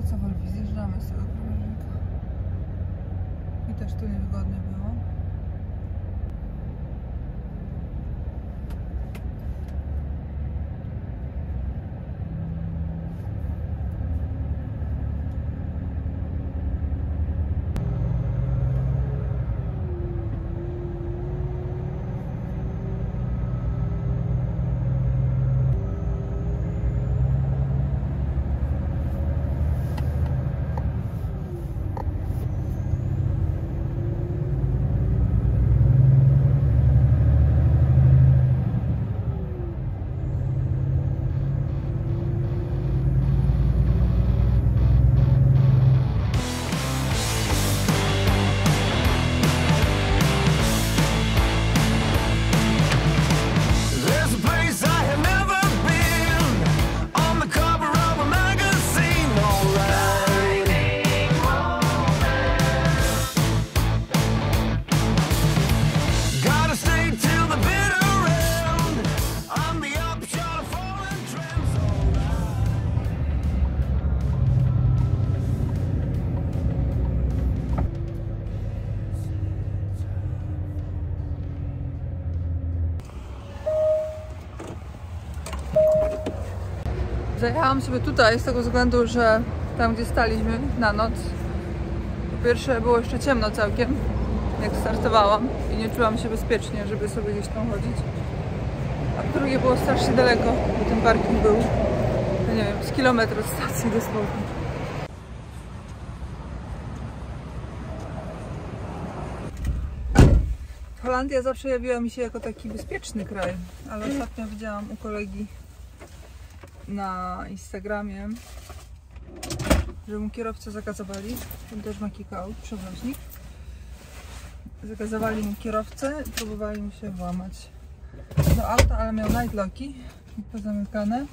co Wolfi, zjeżdżamy z tego krawężnika. I też tu niewygodnie było. Zajechałam sobie tutaj z tego względu, że tam gdzie staliśmy na noc, po pierwsze było jeszcze ciemno całkiem, jak startowałam i nie czułam się bezpiecznie, żeby sobie gdzieś tam chodzić. A po drugie było strasznie daleko, bo ten parking był, no nie wiem, z kilometr od stacji dosłownie. Holandia zawsze jawiła mi się jako taki bezpieczny kraj, ale ostatnio widziałam u kolegi na Instagramie, że mu kierowcę zakazowali, on też ma kilka aut, przewoźnik. Zakazywali mu kierowcę i próbowali mu się włamać do auta, ale miał nightlocki pozamykane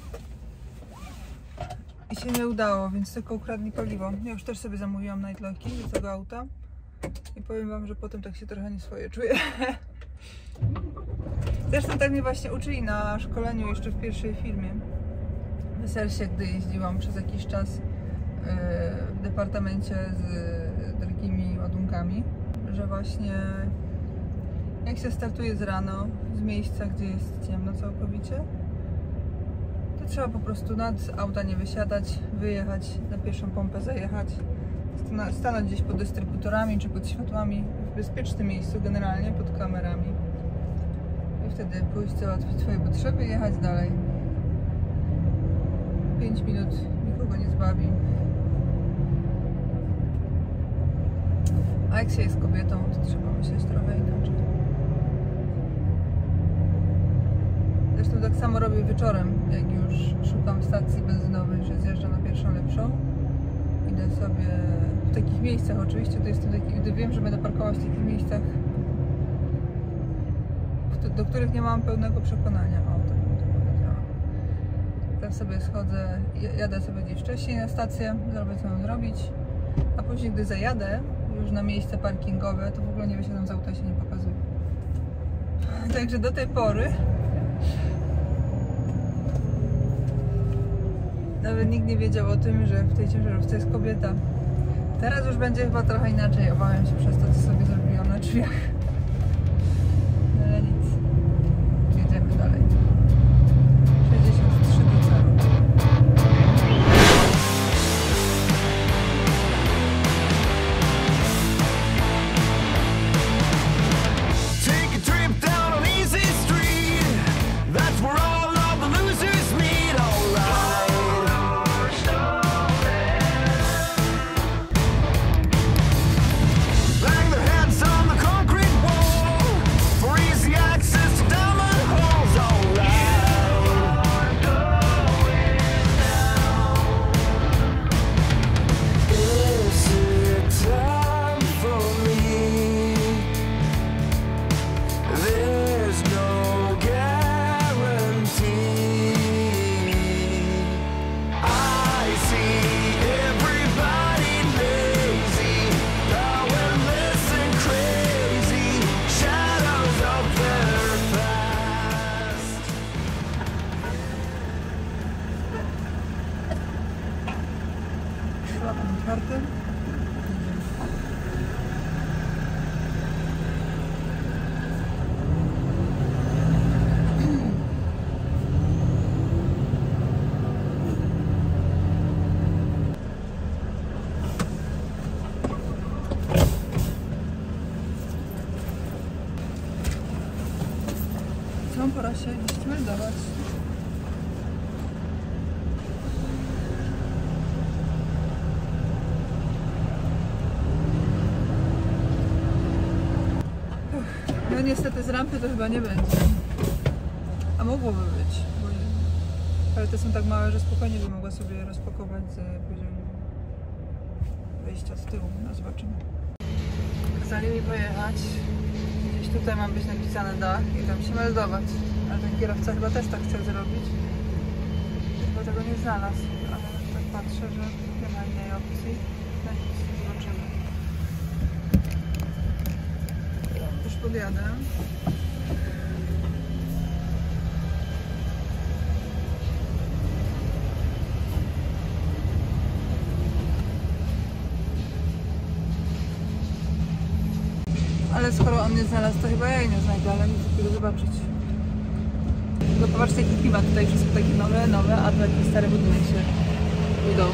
i się nie udało, więc tylko ukradli paliwo. Ja już też sobie zamówiłam nightlocki do tego auta i powiem wam, że potem tak się trochę nieswoje czuję. Zresztą tak mnie właśnie uczyli na szkoleniu jeszcze w pierwszej firmie w Sersie, gdy jeździłam przez jakiś czas w departamencie z drogimi ładunkami, że właśnie jak się startuje z rano z miejsca, gdzie jest ciemno całkowicie, to trzeba po prostu nad auta nie wysiadać, wyjechać, na pierwszą pompę zajechać, stanąć gdzieś pod dystrybutorami czy pod światłami, w bezpiecznym miejscu generalnie, pod kamerami i wtedy pójść załatwić swoje potrzeby i jechać dalej. 5 minut nikogo nie zbawi. A jak się jest kobietą, to trzeba myśleć trochę inaczej. Zresztą tak samo robię wieczorem, jak już szukam stacji benzynowej, że zjeżdżam na pierwszą lepszą. Idę sobie w takich miejscach, oczywiście to jestem taki, gdy wiem, że będę parkować w takich miejscach, do których nie mam pełnego przekonania. O, tak bym to powiedziała. Tak sobie schodzę, jadę sobie gdzieś wcześniej na stację, zrobię co mam zrobić, a później gdy zajadę już na miejsce parkingowe, to w ogóle nie wysiadam z auta i się nie pokazuję. Także do tej pory nawet nikt nie wiedział o tym, że w tej ciężarówce jest kobieta. Teraz już będzie chyba trochę inaczej, obawiam się przez to, co sobie zrobiłam na drzwiach. Ale nic. Jedziemy dalej. 63 do celu. Concrete Klapem otwarty. Co, pora się gdzieś meldować. No niestety z rampy to chyba nie będzie. A mogłoby być. Ale te są tak małe, że spokojnie bym mogła sobie rozpakować z poziomu wejścia z tyłu. No zobaczymy. Kazali mi pojechać. Gdzieś tutaj ma być napisane dach i tam się meldować. Ale ten kierowca chyba też tak chce zrobić. Chyba tego nie znalazł. Ale tak patrzę, że nie ma innej opcji. No nic, zobaczymy. Już podjadę. Ale skoro on nie znalazł, to chyba ja jej nie znajdę, ale nie chcę zobaczyć. No popatrzcie, jaki klimat tutaj, wszystko takie nowe, a taki stary budynek się budą.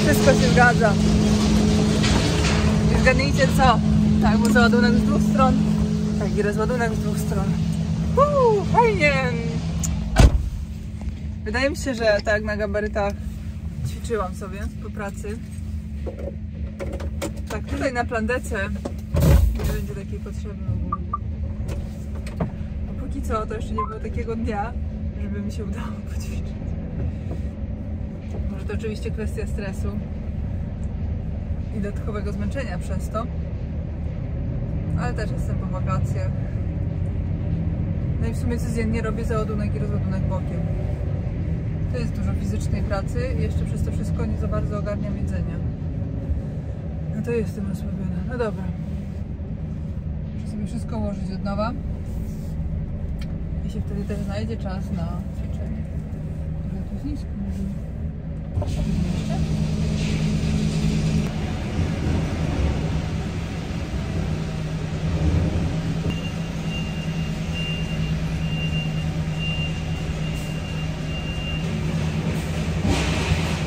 Wszystko się zgadza. I zgadnijcie co? Tak, bo załadunek z dwóch stron. Tak, i rozładunek z dwóch stron. Fajnie! Wydaje mi się, że tak na gabarytach ćwiczyłam sobie po pracy. Tak, tutaj na plandece nie będzie takiej potrzeby ogólnie. A póki co to jeszcze nie było takiego dnia, żeby mi się udało poćwiczyć. Może to oczywiście kwestia stresu i dodatkowego zmęczenia przez to, ale też jestem po wakacjach. No i w sumie codziennie robię załadunek i rozładunek bokiem. To jest dużo fizycznej pracy i jeszcze przez to wszystko nie za bardzo ogarniam jedzenia. No to jestem osłabiona. No dobra. Muszę sobie wszystko ułożyć od nowa i się wtedy też znajdzie czas na ćwiczenie. Trochę tu jest nisko. Jeszcze?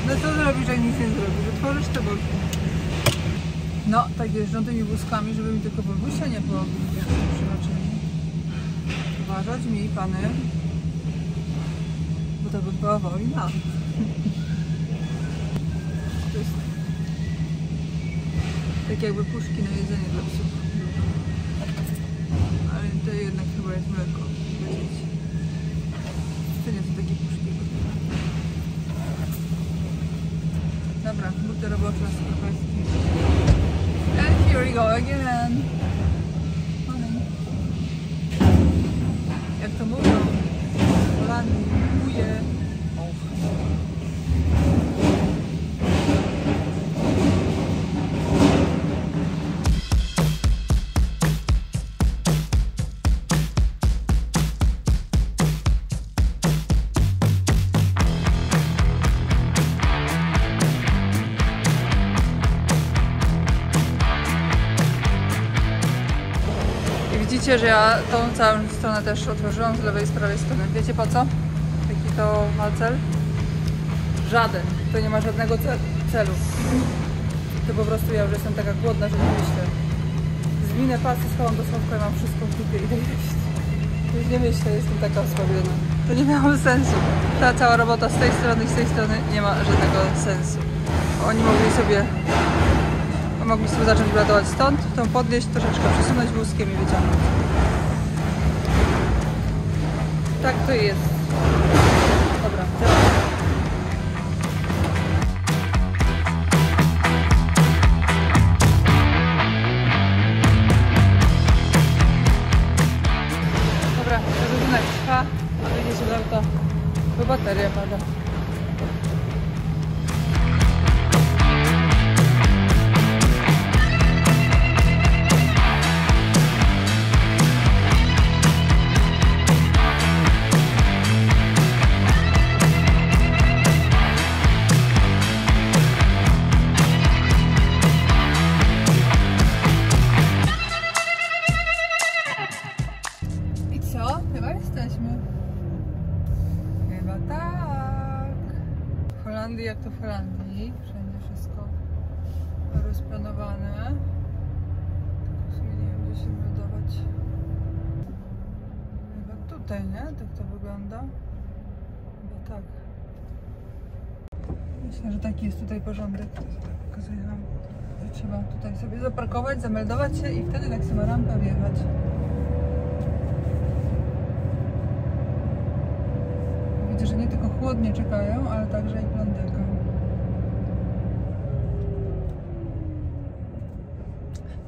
No co zrobisz, jak nic nie zrobisz? Otworzysz te boki. No, tak jeżdżą tymi wózkami, żeby mi tylko Bogusia nie przybaczyli. Uważać mi, pany, bo to by była wojna. To jest tak jakby puszki na jedzenie dla psów. Ale to jednak chyba jest mleko dla dzieci. To nie są takie puszki. Dobra, buty robocze z profesji. And here we go again. Jak to mówią w Holandii, kuje. Widzicie, że ja tą całą stronę też otworzyłam z lewej i z prawej strony. Wiecie po co? Jaki to ma cel? Żaden. To nie ma żadnego celu. To po prostu ja już jestem taka głodna, że nie myślę. Zwinę pasy, schowam do schowka i mam wszystko w dupie i idę jeść. Już nie myślę, jestem taka osłabiona. To nie miało sensu. Ta cała robota z tej strony i z tej strony nie ma żadnego sensu. Oni mogli sobie zacząć ładować stąd, tą podnieść, troszeczkę przesunąć wózkiem i wyciągnąć. Tak to jest. Dobra, teraz. Dobra, rozładunek trwa, a wyjdziecie z auta, bo bateria pada. Chyba tak. W Holandii jak to w Holandii. Wszędzie wszystko rozplanowane. Tylko w sumie nie wiem, gdzie się meldować. Chyba tutaj, nie? Tak to wygląda. Chyba tak. Myślę, że taki jest tutaj porządek. Pokazuję wam, że trzeba tutaj sobie zaparkować, zameldować się i wtedy tak sobie na rampę wjechać. Widzę, że nie tylko chłodnie czekają, ale także i plandelka.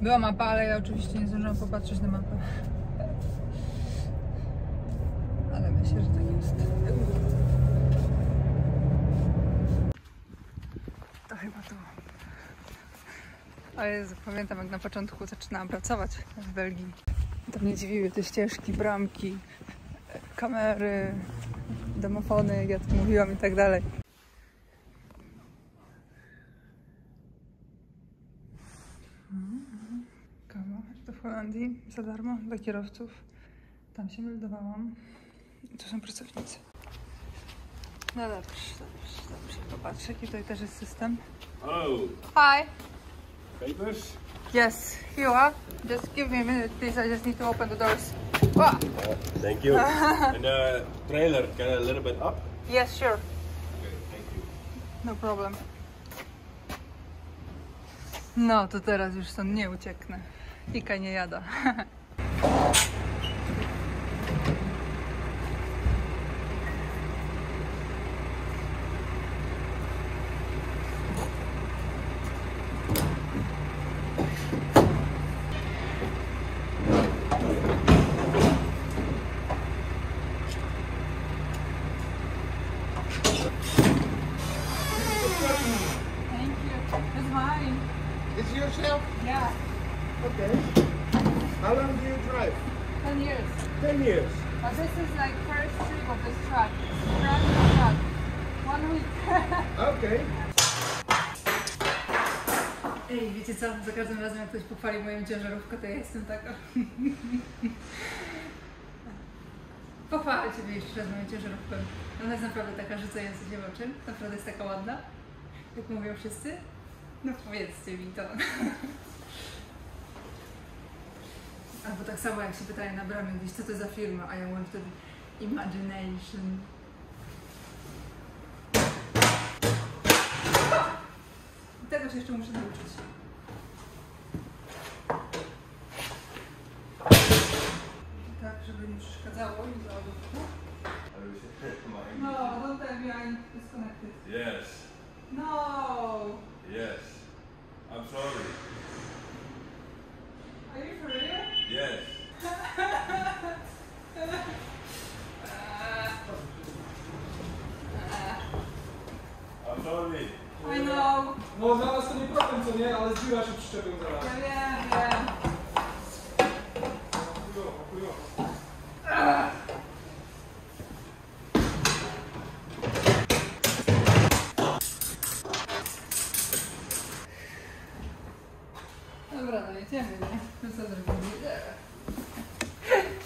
Była mapa, ale ja oczywiście nie zdążyłam popatrzeć na mapę. Ale myślę, że tak jest. To chyba to. Ale pamiętam, jak na początku zaczynałam pracować w Belgii. To mnie dziwiły te ścieżki, bramki, kamery, domofony, jak ja to mówiłam i tak dalej. Kawa to w Holandii za darmo dla kierowców. Tam się meldowałam. I tu są pracownicy. No dobrze. Popatrz, jaki tutaj też jest system. Hello. Hi. Papers? Yes, here you are. Just give me a minute, please. I just need to open the doors. Wow. Thank you. And the trailer, get a little bit up? Yes, sure. Okay, thank you. No problem. No, to teraz już stąd nie ucieknę. Ika nie jada. It's yourself? Yeah, Okay. How long do you drive? 10 years. 10 years. But this is like first trip of this truck. Truck. 1 week. Okay. Ej, wiecie co? Za każdym razem jak ktoś pochwali moją ciężarówkę, to ja jestem taka... Pochwalcie mnie jeszcze raz moją ciężarówkę. Ona jest naprawdę taka rzucająca się w oczy. Naprawdę jest taka ładna. Jak mówią wszyscy. No powiedzcie mi to. Albo tak samo jak się pytają na bramie gdzieś, co to za firma, a ja mówię wtedy Imagination. I tego się jeszcze muszę nauczyć. Tak, żeby nie przeszkadzało mi za lodówku. No, don't tell me I'm disconnected. Yes. No! Yes. I'm sorry. Are you for real? Yes. I'm sorry. I know. No dla nas to nie problem, co nie, ale z biura się przyczepią zaraz. Ja wiem. Chujowo. Dobra, no jedziemy, nie? No co zrobimy?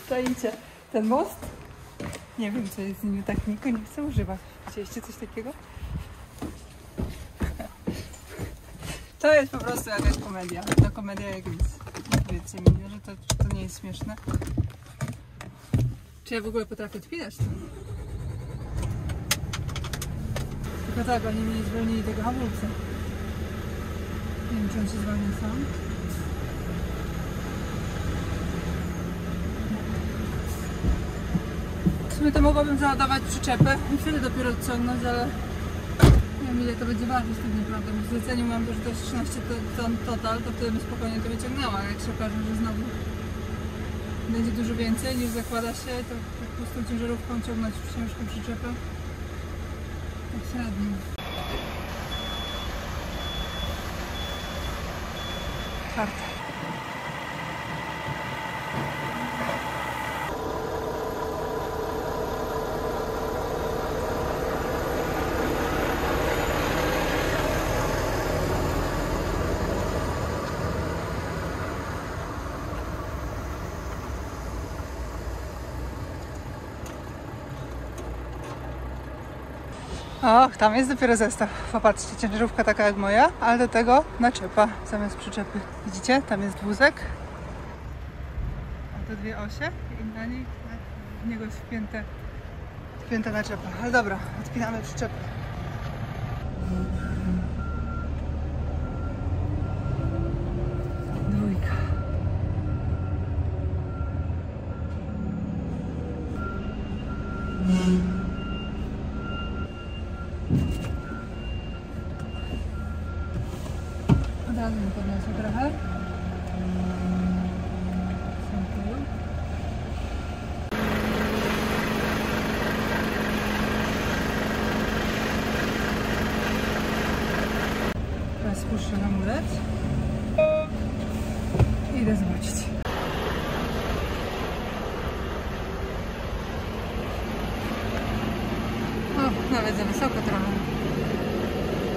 Czajcie, ten most? Nie wiem, co jest z nim tak, nikt nie chce używać. Widzieliście coś takiego? To jest po prostu jakaś komedia. To komedia jak nic. Powiedzcie mi, że to nie jest śmieszne. Czy ja w ogóle potrafię odpinać to? Tylko tak, oni mi nie zwolnili tego hamulca. Nie wiem, czy on się zwolni sam. W sumie to mogłabym załadować przyczepę i wtedy dopiero odciągnąć, ale nie wiem, ile to będzie ważyć tak naprawdę. W zleceniu mam to, że to jest 13 ton total, to wtedy bym spokojnie to wyciągnęła. Jak się okaże, że znowu będzie dużo więcej niż zakłada się, to po prostu ciężarówką ciągnąć ciężką przyczepę. Tak średnio. Czwarta. Och, tam jest dopiero zestaw. Popatrzcie, ciężarówka taka jak moja, ale do tego naczepa zamiast przyczepy. Widzicie? Tam jest wózek. A to dwie osie i na niej w niego jest wpięta naczepa. Ale dobra, odpinamy przyczepę. Dwójka. Od razu mi podniosę trochę. Teraz spuszczę hamulec i idę zobaczyć. O, nawet za wysoko trochę.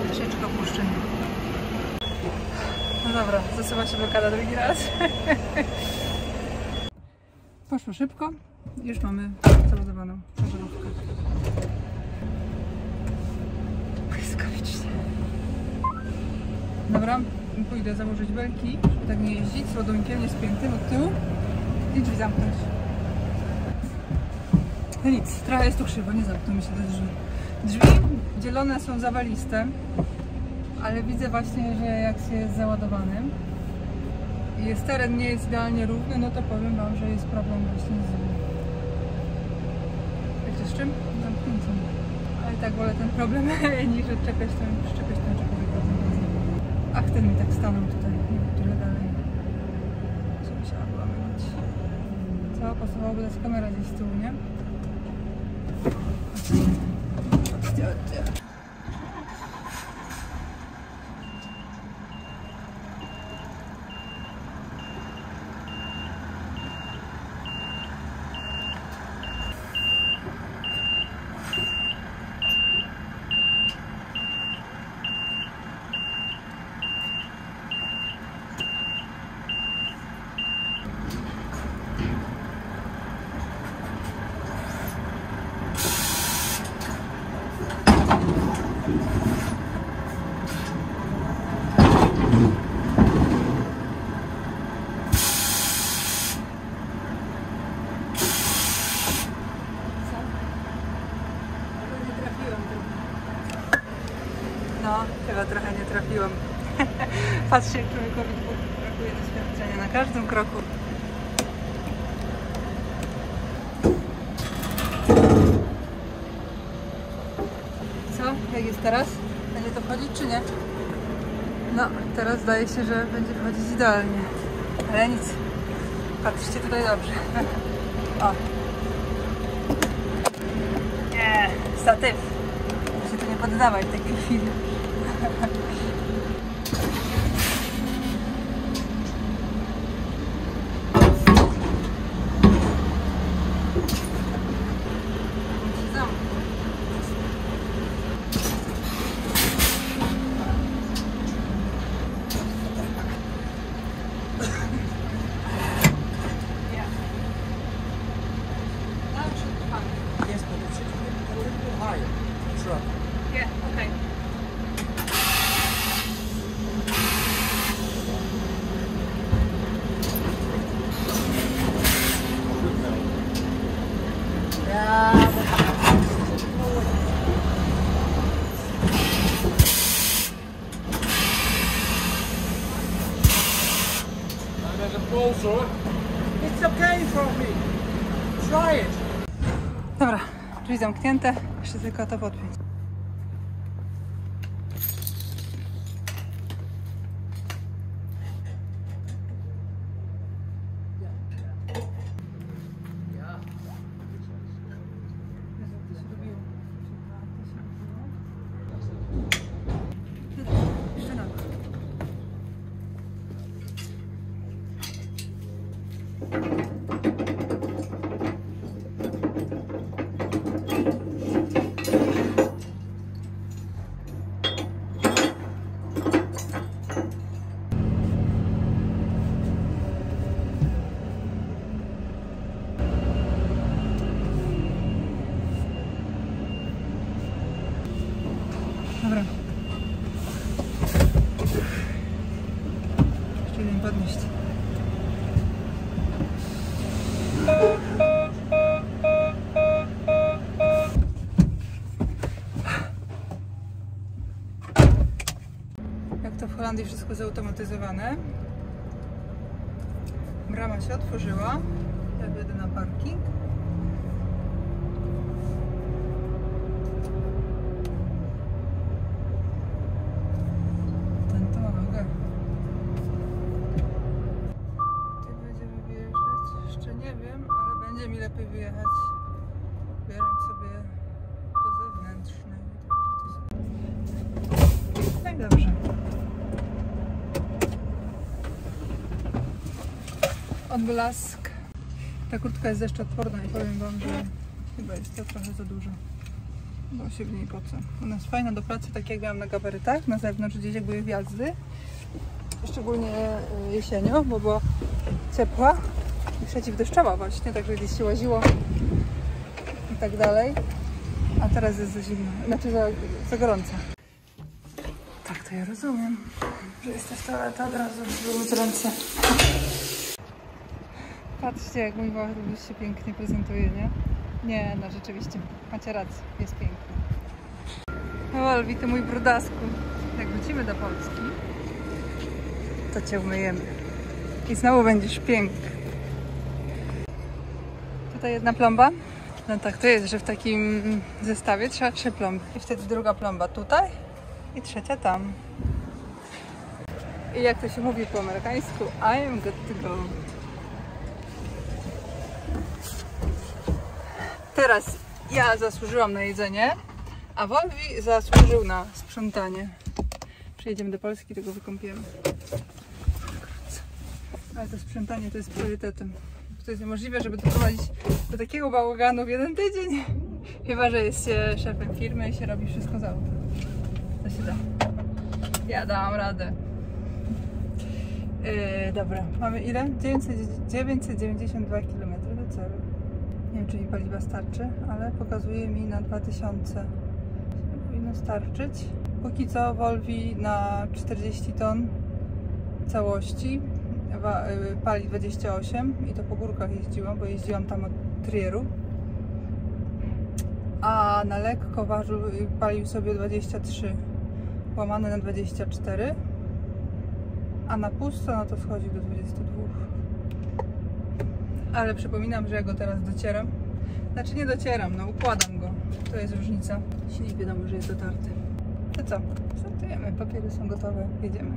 Troszeczkę opuszczę. No dobra, zasuwa się blokada drugi raz. Poszło szybko. Już mamy załadowaną ciężarówkę. Błyskawicznie. Dobra, pójdę założyć belki, żeby tak nie jeździć z ładunkiem niespiętym od tyłu i drzwi zamknąć. No nic, trochę jest tu krzywo, nie zamkną mi się te drzwi. Drzwi dzielone są zawaliste, ale widzę właśnie, że jak się jest załadowanym i jest teren nie jest idealnie równy, no to powiem wam, że jest problem właśnie z... Wiecie z czym? Zamknięciem. Ale tak wolę ten problem niż odczepiać tą czekową. Ach, ten mi tak stanął tutaj, nie wiem, trochę dalej. Co musiała była mylić. Co? Pasowałoby dać kamera gdzieś z tyłu, nie? No, chyba trochę nie trafiłam. Patrzcie, jak człowiekowi brakuje doświadczenia na każdym kroku. Co? Jak jest teraz? Będzie to wchodzić czy nie? No, teraz zdaje się, że będzie wchodzić idealnie. Ale nic. Patrzcie tutaj dobrze. O. Nie, statyw. Się tu nie poddawaj w takiej chwili. Yes, but it's a little bit higher. Truck. Yeah, okay. There's a pole, sir. It's okay for me. Try it. Dobra, drzwi zamknięte. Jeszcze tylko to podpiąć. Jeszcze na dół. Dobra. Jeszcze jeden podnieść. Jak to w Holandii wszystko zautomatyzowane. Brama się otworzyła. Ja wjedę na parking. Ten to ma nogę. Gdzie będziemy wyjeżdżać? Jeszcze nie wiem, ale będzie mi lepiej wyjechać, biorąc sobie po zewnętrznej. No i dobrze. Odblask. Ta kurtka jest deszczoodporna i powiem wam, że chyba jest to trochę za dużo. Bo się w niej pocę. Ona jest fajna do pracy, tak jak miałam na gabarytach, na zewnątrz gdzieś jak były gwiazdy. Szczególnie jesienią, bo była ciepła i przeciwdeszczowa właśnie, także gdzieś się łaziło i tak dalej. A teraz jest za zimno, znaczy za gorąco. Tak to ja rozumiem, że jest też toaleta od razu, żeby ręce. Patrzcie, jak mój Waldus się pięknie prezentuje, nie? Nie, no rzeczywiście, macie rację, jest piękny. Wolwi, ty mój brudasku. Jak wrócimy do Polski, to cię umyjemy. I znowu będziesz piękny. Tutaj jedna plomba. No tak to jest, że w takim zestawie trzeba 3 plomby. I wtedy druga plomba tutaj i trzecia tam. I jak to się mówi po amerykańsku, I am good to go. Teraz ja zasłużyłam na jedzenie, a Wolwi zasłużył na sprzątanie. Przyjedziemy do Polski, tego wykąpiemy. Ale to sprzątanie to jest priorytetem. To jest niemożliwe, żeby doprowadzić do takiego bałaganu w jeden tydzień. Chyba że jest się szefem firmy i się robi wszystko za auto. To się da. Ja dałam radę. Dobra, mamy ile? 992 km do celu. Nie wiem, czy mi paliwa starczy, ale pokazuje mi na 2000. Powinno starczyć. Póki co Volvi na 40 ton całości pali 28 i to po górkach jeździłam, bo jeździłam tam od Trieru. A na lekko palił sobie 23 łamane na 24, a na pusto no to schodzi do 22. Ale przypominam, że ja go teraz docieram. Znaczy nie docieram, no układam go. To jest różnica. Silnik wiadomo, że jest dotarty. To co? Startujemy, papiery są gotowe, jedziemy.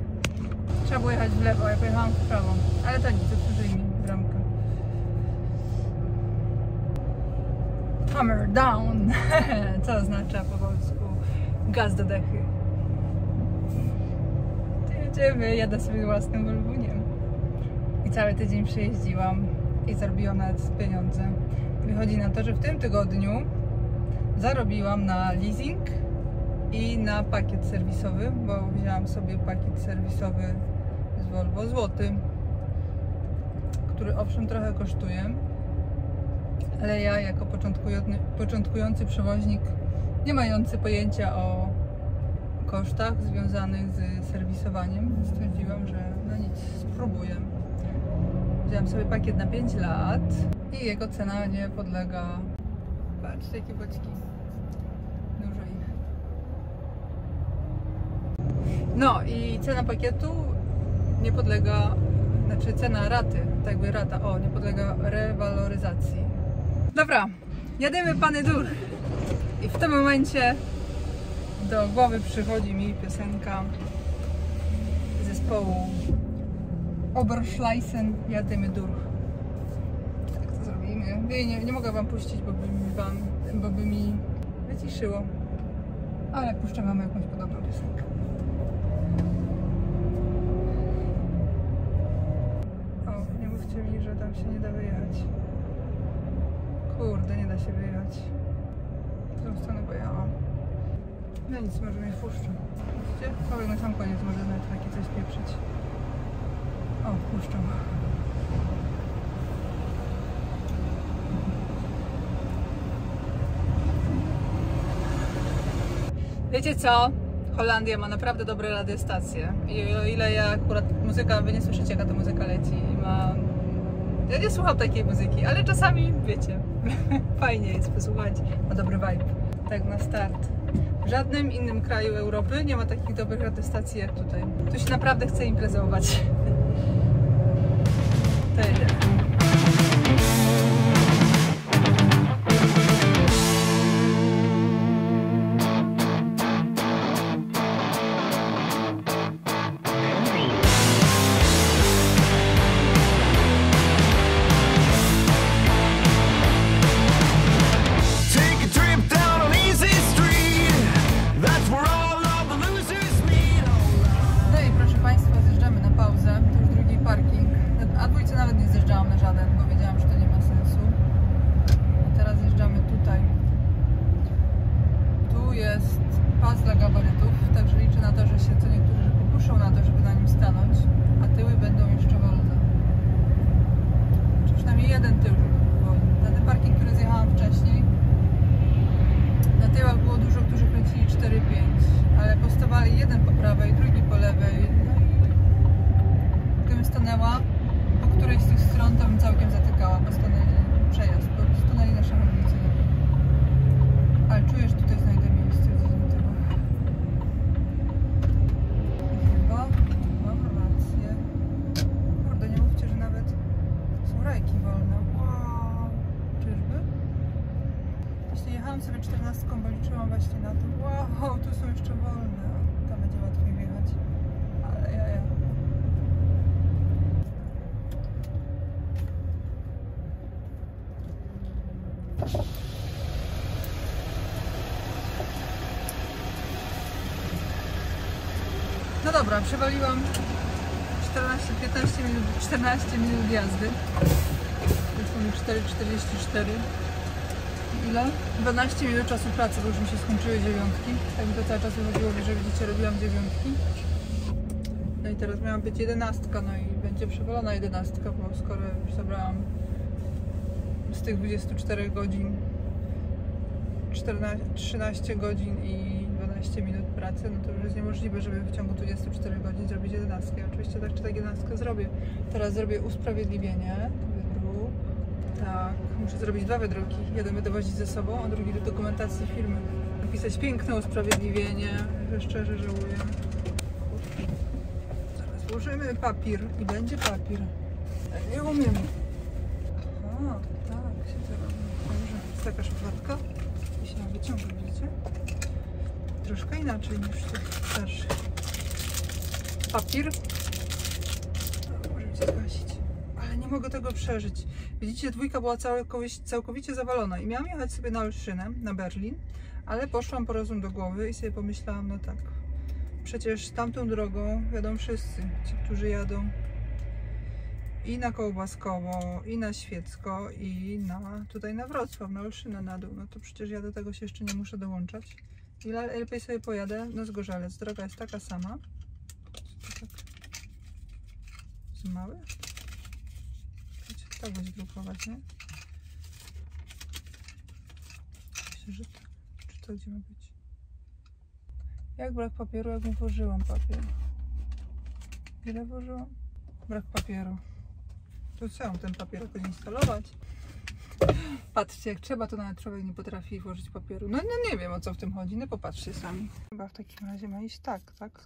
Trzeba było jechać w lewo, ja pojechałam w prawo. Ale to nic, otworzyli mi bramkę. Hammer down! Co oznacza po polsku gaz do dechy. To jedziemy, jadę sobie własnym Volvuniem. I cały tydzień przejeździłam i zarobiłam nawet pieniądze. Wychodzi na to, że w tym tygodniu zarobiłam na leasing i na pakiet serwisowy, bo wzięłam sobie pakiet serwisowy z Volvo złoty, który owszem trochę kosztuje, ale ja jako początkujący przewoźnik, nie mający pojęcia o kosztach związanych z serwisowaniem, stwierdziłam, że no nic, spróbuję. Wziąłem sobie pakiet na 5 lat i jego cena nie podlega. Patrzcie, jakie boczki. Dużo ich. No i cena pakietu nie podlega, znaczy cena raty, tak jakby rata, nie podlega rewaloryzacji. Dobra, jedziemy Pany Dur. I w tym momencie do głowy przychodzi mi piosenka zespołu Oberschleißen, jadymy dur. Tak to zrobimy. Nie mogę wam puścić, bo by mi wyciszyło. Ale puszczę wam jakąś podobną piosenkę. O, nie mówcie mi, że tam się nie da wyjechać. Kurde, nie da się wyjechać. W tą stronę pojechałam. No nic, może mnie wpuszczą. Widzicie? Powiem na sam koniec, może nawet takie coś pieprzyć. O, wpuszczą. Wiecie co? Holandia ma naprawdę dobre radiostacje. I o ile ja akurat muzyka, wy nie słyszycie, jaka to muzyka leci i ma... Ja nie słucham takiej muzyki, ale czasami, wiecie, fajnie jest posłuchać, ma dobry vibe. Tak na start. W żadnym innym kraju Europy nie ma takich dobrych radiostacji jak tutaj. Tu się naprawdę chce imprezować. To jedziemy. Jechałam sobie 14, bo liczyłam właśnie na to. Wow, tu są jeszcze wolne. Tam będzie łatwiej wjechać. Ale ja. No dobra, przewaliłam 14 minut jazdy. Wyszło mi 4,44. Ile? 12 minut czasu pracy, bo już mi się skończyły dziewiątki. Tak mi to cały czas wychodziło, że widzicie, robiłam dziewiątki. No i teraz miała być 11, no i będzie przewalona 11, bo skoro już zabrałam z tych 24 godzin 13 godzin i 12 minut pracy, no to już jest niemożliwe, żeby w ciągu 24 godzin zrobić 11. Oczywiście tak czy tak 11 zrobię. Teraz zrobię usprawiedliwienie. Tak, muszę zrobić 2 wydruki. Jeden będę wozić ze sobą, a drugi do dokumentacji firmy. Napisać piękne usprawiedliwienie, że szczerze żałuję. Zaraz włożymy papier i będzie papier. Nie umiem. Aha, tak się to robi. Dobrze, jest taka szufladka. I się wyciąga, widzicie? Troszkę inaczej niż w tych starszych. Papier. Możecie zgasić. Ale nie mogę tego przeżyć. Widzicie, dwójka była całkowicie zawalona i miałam jechać sobie na Olszynę, na Berlin, ale poszłam po rozum do głowy i sobie pomyślałam, no tak, przecież tamtą drogą jadą wszyscy, ci, którzy jadą i na Kołbaskowo, i na Świecko, i tutaj na Wrocław, na Olszynę na dół, no to przecież ja do tego się jeszcze nie muszę dołączać. I lepiej sobie pojadę na Zgorzelec, droga jest taka sama. Tak. Za mały? Tak będzie drukować, nie? Myślę, że tak. Czy to gdzie ma być? Jak brak papieru, jak mu włożyłam papier? Ile włożyłam? Brak papieru. To co, ten papier jakoś instalować? Patrzcie, jak trzeba, to nawet człowiek nie potrafi włożyć papieru. No nie wiem, o co w tym chodzi, no popatrzcie sami. Chyba w takim razie ma iść tak?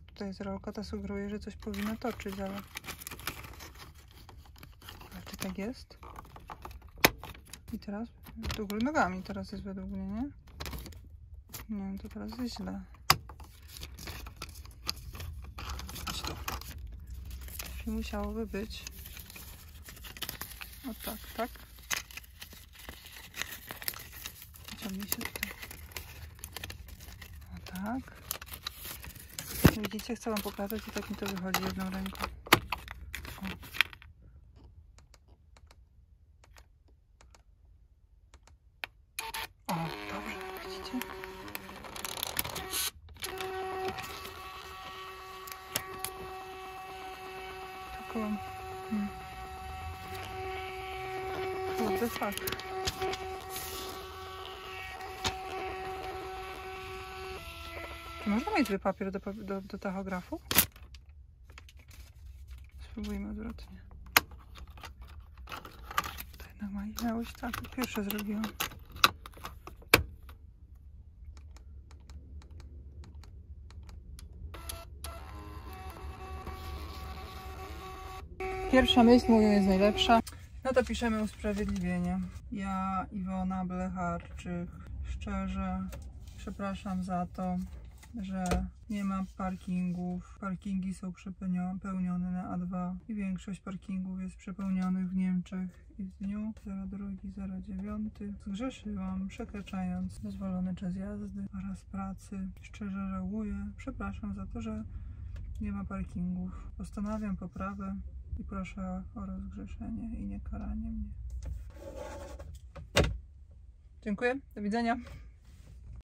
Tutaj jest rolka, ta sugeruje, że coś powinno toczyć, ale... Czy tak jest? I teraz do góry nogami teraz jest według mnie, nie? Nie, to teraz jest źle. Chodź tu. I musiałoby być o tak, tak? Ciągnie się tutaj. O tak. Widzicie, chcę wam pokazać i tak mi to wychodzi jedną ręką. O. O, dobrze, widzicie? Taką... What the fuck? Czy można mieć zły papier do tachografu? Spróbujmy odwrotnie. To jednak miało być tak, pierwsze zrobiłam. Pierwsza myśl, mówią, jest najlepsza. No to piszemy usprawiedliwienie. Ja, Iwona Blecharczyk, szczerze przepraszam za to, że nie ma parkingów. Parkingi są przepełnione na A2 i większość parkingów jest przepełnionych w Niemczech. I w dniu 02.09 zgrzeszyłam, przekraczając dozwolony czas jazdy oraz pracy. Szczerze żałuję. Przepraszam za to, że nie ma parkingów. Postanawiam poprawę i proszę o rozgrzeszenie i nie karanie mnie. Dziękuję. Do widzenia.